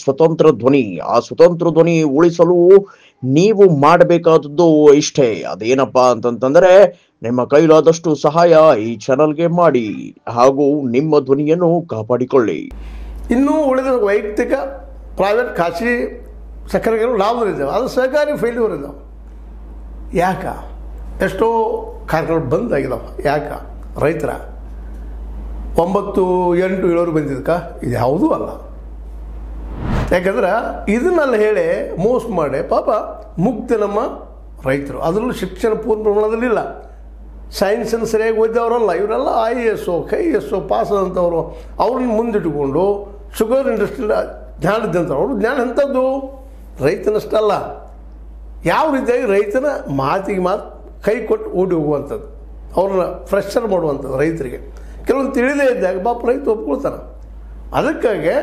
ಸ್ವತಂತ್ರ ಧ್ವನಿ. ಆ ಸ್ವತಂತ್ರ ಧ್ವನಿ ಉಳಿಸಲು ನೀವು ಮಾಡಬೇಕಾದದ್ದು ಇಷ್ಟೇ. ಅದೇನಪ್ಪಾ ಅಂತಂತಂದ್ರೆ ನಿಮ್ಮ ಕೈಲಾದಷ್ಟು ಸಹಾಯ ಈ ಚಾನಲ್ಗೆ ಮಾಡಿ ಹಾಗೂ ನಿಮ್ಮ ಧ್ವನಿಯನ್ನು ಕಾಪಾಡಿಕೊಳ್ಳಿ. ಇನ್ನೂ ಉಳಿದ ವೈಯಕ್ತಿಕ ಪ್ರೈವೇಟ್ ಖಾಸಗಿ ಸಕ್ಕರೆಗಳು ಲಾಭದಲ್ಲಿದ್ದಾವೆ, ಅದು ಸಹಕಾರಿ ಫೇಲ್ಯೂರ್ ಇದ್ದಾವೆ. ಯಾಕೆ ಎಷ್ಟೋ ಕಾರ್ಯಗಳು ಬಂದಾಗಿದ್ದಾವೆ? ಯಾಕೆ ರೈತರ 9, 8 ಇಳುವರಿ ಬಂದಿದ್ದಕ್ಕೆ ಇದು ಯಾವುದೂ ಅಲ್ಲ. ಯಾಕಂದ್ರೆ ಇದನ್ನೆಲ್ಲ ಹೇಳಿ ಮೋಸ ಮಾಡಿ ಪಾಪ ಮುಗ್ಧ ನಮ್ಮ ರೈತರು. ಅದರಲ್ಲೂ ಶಿಕ್ಷಣ ಪೂರ್ಣ ಪ್ರಮಾಣದಲ್ಲಿಲ್ಲ, ಸೈನ್ಸನ್ನು ಸರಿಯಾಗಿ ಓದಿದವರಲ್ಲ ಇವರೆಲ್ಲ IAS KS ಪಾಸ್ ಆದಂಥವ್ರು. ಅವ್ರನ್ನ ಮುಂದಿಟ್ಟುಕೊಂಡು ಶುಗರ್ ಇಂಡಸ್ಟ್ರಿ ಜ್ಞಾನ ಇದ್ದಂಥವ್ರು. ಅವರು ಜ್ಞಾನ ಎಂಥದ್ದು? ರೈತನಷ್ಟಲ್ಲ, ಯಾವ ರೀತಿಯಾಗಿ ರೈತನ ಮಾತಿಗೆ ಮಾತು ಕೈ ಕೊಟ್ಟು ಓಡಿ ಹೋಗುವಂಥದ್ದು, ಅವ್ರನ್ನ ಫ್ರೆಶರ್ ಮಾಡುವಂಥದ್ದು ರೈತರಿಗೆ. ಕೆಲವೊಂದು ತಿಳಿದೇ ಇದ್ದಾಗ ಪಾಪ ರೈತ ಒಪ್ಕೊಳ್ತಾನೆ. ಅದಕ್ಕಾಗಿ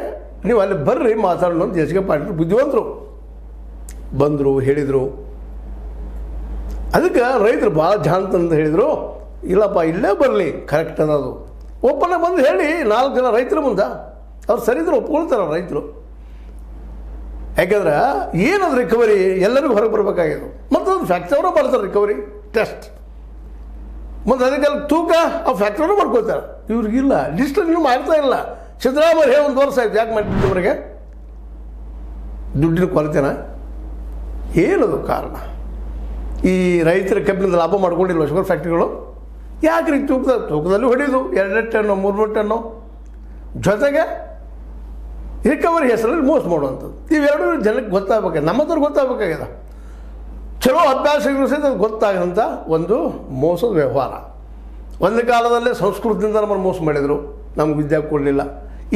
ನೀವು ಅಲ್ಲಿ ಬರ್ರಿ ಮಾತಾಡೋಣ ಅಂತ JSK ಪಾಟೀಲ್ ಬುದ್ಧಿವಂತರು ಬಂದರು, ಹೇಳಿದರು. ಅದಕ್ಕೆ ರೈತರು ಭಾಳ ಜಾಣತಂದು ಹೇಳಿದರು, ಇಲ್ಲಪ್ಪ ಇಲ್ಲೇ ಬರಲಿ ಕರೆಕ್ಟ್ ಅನ್ನೋದು ಒಪ್ಪನ ಬಂದು ಹೇಳಿ 4 ಜನ ರೈತರ ಮುಂದೆ ಅವ್ರು ಸರಿದ್ರೆ ಒಪ್ಕೊಳ್ತಾರೆ ರೈತರು. ಯಾಕಂದ್ರೆ ಏನದು ರಿಕವರಿ ಎಲ್ಲರಿಗೂ ಹೊರಗೆ ಬರಬೇಕಾಗಿದೆ. ಮತ್ತು ಅದು ಫ್ಯಾಕ್ಟ್ರಿ ಅವರು ಮಾಡ್ತಾರೆ ರಿಕವರಿ ಟೆಸ್ಟ್, ಮತ್ತು ಅದಕ್ಕೆಲ್ಲ ತೂಕ ಆ ಫ್ಯಾಕ್ಟ್ರಿನೂ ಮಾಡ್ಕೊಳ್ತಾರೆ. ಇವ್ರಿಗಿಲ್ಲ, ಡಿಜಿಟಲ್ ನೀವು ಮಾಡ್ತಾ ಇಲ್ಲ. ಸಿದ್ದರಾಮಯ್ಯ 1 ವರ್ಷ ಆಯ್ತು, ಯಾಕೆ ಮಾಡಿದ್ದು ಅವರಿಗೆ? ದುಡ್ಡಿನ ಕೊರತೆನ? ಏನದು ಕಾರಣ? ಈ ರೈತರ ಕಬ್ಬಿಣದ ಲಾಭ ಮಾಡ್ಕೊಂಡಿಲ್ವ ಶುಗರ್ ಫ್ಯಾಕ್ಟ್ರಿಗಳು? ಯಾಕ್ರಿ ತೂಕದಲ್ಲಿ ಹೊಡೆಯೋದು 2 ಟನ್ನು 3 ಟನ್ನು, ಜೊತೆಗೆ ರಿಕವರಿ ಹೆಸರಲ್ಲಿ ಮೋಸ ಮಾಡುವಂಥದ್ದು. ಇವೆರಡೂ ಜನಕ್ಕೆ ಗೊತ್ತಾಗಬೇಕಾಗಿದೆ, ನಮ್ಮದವ್ರಿಗೆ ಗೊತ್ತಾಗಬೇಕಾಗಿದೆ. ಚಲೋ ಅಭ್ಯಾಸಗಳು ಸಹಿತ ಅದು ಗೊತ್ತಾಗಂಥ ಒಂದು ಮೋಸದ ವ್ಯವಹಾರ. ಒಂದು ಕಾಲದಲ್ಲೇ ಸಂಸ್ಕೃತದಿಂದ ನಮ್ಮನ್ನು ಮೋಸ ಮಾಡಿದರು, ನಮ್ಗೆ ವಿದ್ಯೆ ಕೊಡಲಿಲ್ಲ.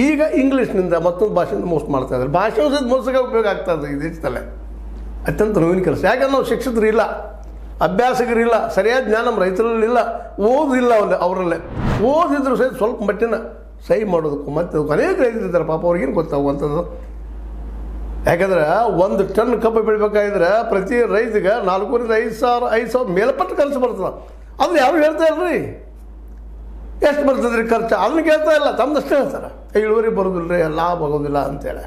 ಈಗ ಇಂಗ್ಲೀಷ್ನಿಂದ ಮತ್ತೊಂದು ಭಾಷೆಯಿಂದ ಮೋಸ ಮಾಡ್ತಾಯಿದ್ದಾರೆ. ಭಾಷೆ ಸಹಿತ ಮೋಸಕ್ಕೆ ಉಪಯೋಗ ಆಗ್ತಾಯಿದೆ ಈ ದೇಶದಲ್ಲೇ. ಅತ್ಯಂತ ನೋವಿನ ಕೆಲಸ. ಯಾಕಂದ್ರೆ ನಾವು ಶಿಕ್ಷಕರು ಇಲ್ಲ, ಅಭ್ಯಾಸಕರಿಲ್ಲ, ಸರಿಯಾದ ಜ್ಞಾನ ನಮ್ಮ ರೈತರಲ್ಲಿಲ್ಲ, ಓದಿಲ್ಲ ಅವರಲ್ಲೇ. ಓದಿದ್ರು ಸಹಿತ ಸ್ವಲ್ಪ ಮಟ್ಟಿನ ಸಹಿ ಮಾಡೋದಕ್ಕೂ ಮತ್ತು ಅನೇಕ ರೈತರಿದ್ದಾರೆ ಪಾಪ, ಅವ್ರಿಗೇನು ಗೊತ್ತಾಗುವಂಥದ್ದು. ಯಾಕಂದ್ರೆ 1 ಟನ್ ಕಬ್ಬು ಬೆಳಿಬೇಕಾಗಿದ್ರೆ ಪ್ರತಿ ರೈತಿಗೆ 4 ರಿಂದ 5,000 ಮೇಲ್ಪಟ್ಟು ಖರ್ಚು ಬರ್ತದೆ. ಅದನ್ನ ಯಾರು ಹೇಳ್ತಾ ಇಲ್ರಿ, ಎಷ್ಟು ಬರ್ತದೆ ರೀ ಖರ್ಚು? ಅದನ್ನ ಕೇಳ್ತಾ ಇಲ್ಲ, ತಮ್ಮದಷ್ಟೇ ಹೇಳ್ತಾರೆ. ಇಳುವರಿ ಬರೋದಿಲ್ಲ ರೀ, ಲಾಭ ಆಗೋದಿಲ್ಲ ಅಂತೇಳಿ.